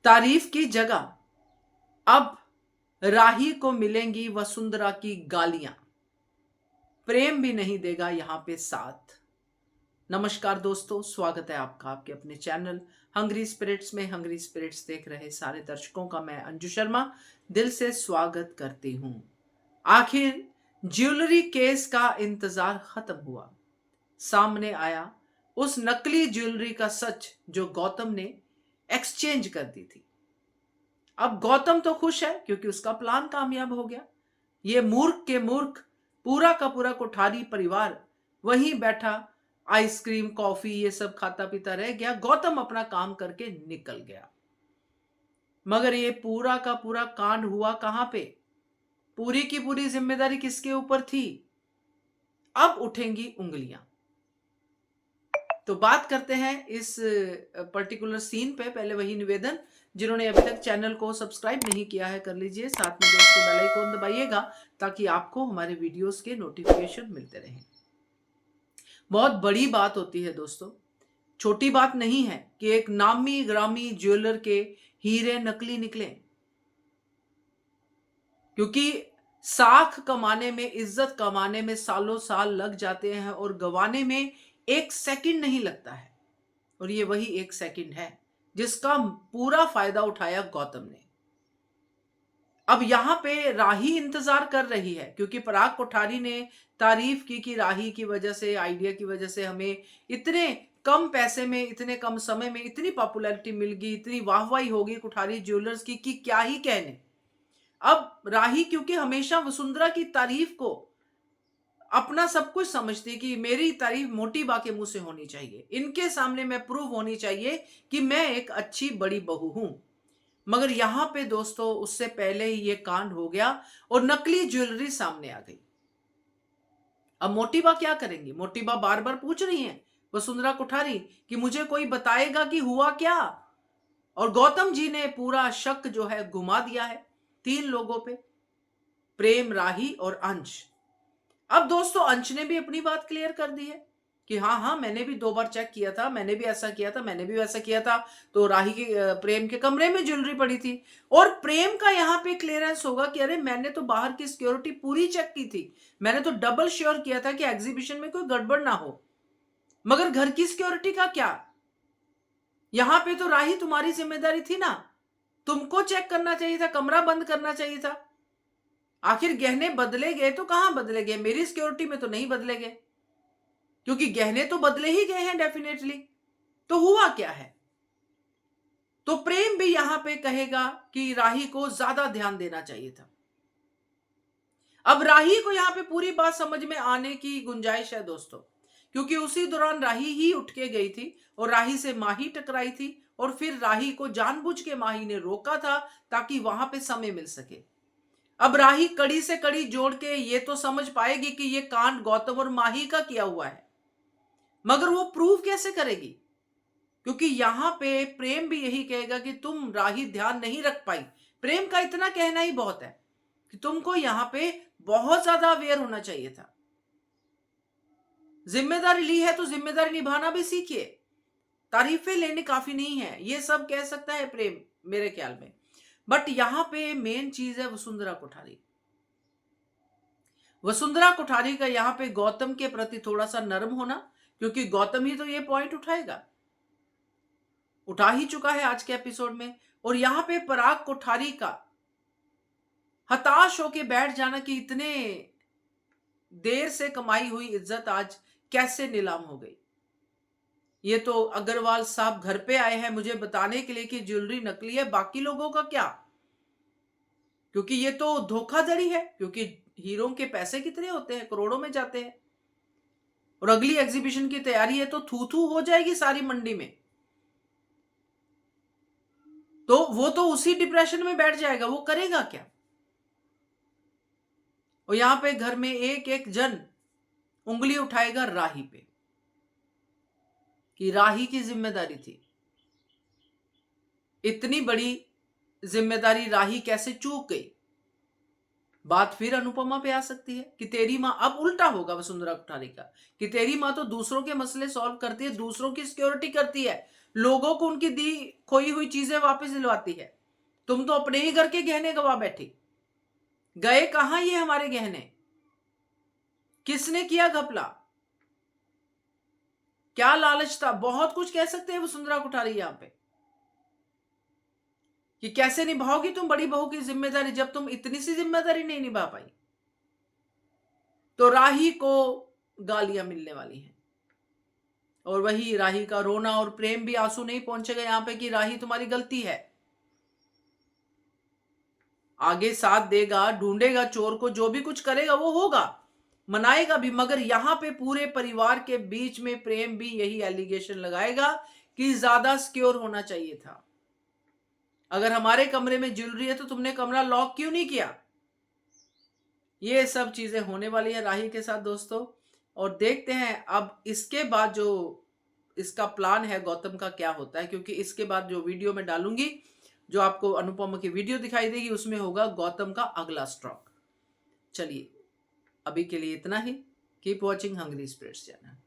तारीफ की जगह अब राही को मिलेंगी वसुंधरा की गालियां। प्रेम भी नहीं देगा यहां पे साथ। नमस्कार दोस्तों, स्वागत है आपका आपके अपने चैनल हंग्री स्पिरिट्स में। हंग्री स्पिरिट्स देख रहे सारे दर्शकों का मैं अंजू शर्मा दिल से स्वागत करती हूं। आखिर ज्वेलरी केस का इंतजार खत्म हुआ। सामने आया उस नकली ज्वेलरी का सच जो गौतम ने एक्सचेंज कर दी थी। अब गौतम तो खुश है क्योंकि उसका प्लान कामयाब हो गया। ये मूर्ख के मूर्ख पूरा का पूरा कोठारी परिवार वहीं बैठा आइसक्रीम कॉफी ये सब खाता पीता रह गया। गौतम अपना काम करके निकल गया। मगर ये पूरा का पूरा कांड हुआ कहां पे? पूरी की पूरी जिम्मेदारी किसके ऊपर थी? अब उठेंगी उंगलियां। तो बात करते हैं इस पर्टिकुलर सीन पे। पहले वही निवेदन, जिन्होंने अभी तक चैनल को सब्सक्राइब नहीं किया है कर लीजिए, साथ में दोस्तों बेल आइकन दबाइएगा ताकि आपको हमारे वीडियोस के नोटिफिकेशन मिलते रहें। बहुत बड़ी बात होती है दोस्तों, छोटी बात नहीं है कि एक नामी ग्रामी ज्वेलर के हीरे नकली निकले। क्योंकि साख कमाने में, इज्जत कमाने में सालों साल लग जाते हैं और गंवाने में एक सेकंड नहीं लगता है। और ये वही एक सेकंड है जिसका पूरा फायदा उठाया गौतम ने। अब यहां पे राही इंतजार कर रही है क्योंकि पराग कोठारी ने तारीफ की कि राही की वजह से, आइडिया की वजह से हमें इतने कम पैसे में, इतने कम समय में इतनी पॉपुलैरिटी मिल गई, इतनी वाहवाही होगी कोठारी ज्वेलर्स की कि क्या ही कहने। अब राही क्योंकि हमेशा वसुंधरा की तारीफ को अपना सब कुछ समझती कि मेरी तारीफ मोटी बा के मुंह से होनी चाहिए, इनके सामने मैं प्रूव होनी चाहिए कि मैं एक अच्छी बड़ी बहू हूं। मगर यहां पे दोस्तों उससे पहले ही ये कांड हो गया और नकली ज्वेलरी सामने आ गई। अब मोटी बा क्या करेंगी? मोटी बा बार बार पूछ रही हैं वसुंधरा कोठारी कि मुझे कोई बताएगा कि हुआ क्या। और गौतम जी ने पूरा शक जो है घुमा दिया है तीन लोगों पे, प्रेम, राही और अंश। अब दोस्तों अंश ने भी अपनी बात क्लियर कर दी है कि हाँ हाँ मैंने भी 2 बार चेक किया था, मैंने भी ऐसा किया था, मैंने भी वैसा किया था। तो राही के प्रेम के कमरे में ज्वेलरी पड़ी थी। और प्रेम का यहाँ पे क्लियरेंस होगा कि अरे मैंने तो बाहर की सिक्योरिटी पूरी चेक की थी, मैंने तो डबल श्योर किया था कि एग्जीबिशन में कोई गड़बड़ ना हो। मगर घर की सिक्योरिटी का क्या? यहां पे तो राही तुम्हारी जिम्मेदारी थी ना, तुमको चेक करना चाहिए था, कमरा बंद करना चाहिए था। आखिर गहने बदले गए तो कहां बदले गए? मेरी सिक्योरिटी में तो नहीं बदले गए, क्योंकि गहने तो बदले ही गए हैं डेफिनेटली। तो हुआ क्या है? तो प्रेम भी यहां पे कहेगा कि राही को ज्यादा ध्यान देना चाहिए था। अब राही को यहां पे पूरी बात समझ में आने की गुंजाइश है दोस्तों, क्योंकि उसी दौरान राही ही उठ के गई थी और राही से माही टकराई थी और फिर राही को जानबूझ के माही ने रोका था ताकि वहां पे समय मिल सके। अब राही कड़ी से कड़ी जोड़ के ये तो समझ पाएगी कि ये कांड गौतम और माही का किया हुआ है, मगर वो प्रूव कैसे करेगी? क्योंकि यहां पे प्रेम भी यही कहेगा कि तुम राही ध्यान नहीं रख पाई। प्रेम का इतना कहना ही बहुत है कि तुमको यहां पे बहुत ज्यादा अवेयर होना चाहिए था। जिम्मेदारी ली है तो जिम्मेदारी निभाना भी सीखिए। तारीफें लेने काफी नहीं है, ये सब कह सकता है प्रेम मेरे ख्याल में। बट यहां पे मेन चीज है वसुंधरा कोठारी। वसुंधरा कोठारी का यहां पे गौतम के प्रति थोड़ा सा नरम होना, क्योंकि गौतम ही तो ये पॉइंट उठाएगा, उठा ही चुका है आज के एपिसोड में। और यहां पे पराग कोठारी का हताश होके बैठ जाना कि इतने देर से कमाई हुई इज्जत आज कैसे नीलाम हो गई। ये तो अग्रवाल साहब घर पे आए हैं मुझे बताने के लिए कि ज्वेलरी नकली है, बाकी लोगों का क्या? क्योंकि ये तो धोखाधड़ी है, क्योंकि हीरो के पैसे कितने होते हैं, करोड़ों में जाते हैं। और अगली एग्जीबिशन की तैयारी है तो थू थू हो जाएगी सारी मंडी में। तो वो तो उसी डिप्रेशन में बैठ जाएगा, वो करेगा क्या? और यहां पे घर में एक एक जन उंगली उठाएगा राही पे कि राही की जिम्मेदारी थी। इतनी बड़ी जिम्मेदारी राही कैसे चूक गई? बात फिर अनुपमा पे आ सकती है कि तेरी मां, अब उल्टा होगा वसुंधरा कोठारी का, कि तेरी मां तो दूसरों के मसले सॉल्व करती है, दूसरों की सिक्योरिटी करती है, लोगों को उनकी दी खोई हुई चीजें वापस दिलवाती है। तुम तो अपने ही घर के गहने गवा बैठी। गए कहां ये हमारे गहने? किसने किया घपला? क्या लालच था? बहुत कुछ कह सकते हैं वसुंधरा कोठारी यहां पे कि कैसे निभाओगी तुम बड़ी बहू की जिम्मेदारी, जब तुम इतनी सी जिम्मेदारी नहीं निभा पाई। तो राही को गालियां मिलने वाली हैं, और वही राही का रोना और प्रेम भी आंसू नहीं पहुंचेगा यहां पे कि राही तुम्हारी गलती है। आगे साथ देगा, ढूंढेगा चोर को, जो भी कुछ करेगा वो होगा, मनाएगा भी, मगर यहां पे पूरे परिवार के बीच में प्रेम भी यही एलिगेशन लगाएगा कि ज्यादा सिक्योर होना चाहिए था। अगर हमारे कमरे में ज्वेलरी है तो तुमने कमरा लॉक क्यों नहीं किया? ये सब चीजें होने वाली है राही के साथ दोस्तों। और देखते हैं अब इसके बाद जो इसका प्लान है गौतम का क्या होता है, क्योंकि इसके बाद जो वीडियो में डालूंगी, जो आपको अनुपमा की वीडियो दिखाई देगी, उसमें होगा गौतम का अगला स्ट्रोक। चलिए अभी के लिए इतना ही। Keep watching hungry spirits channel.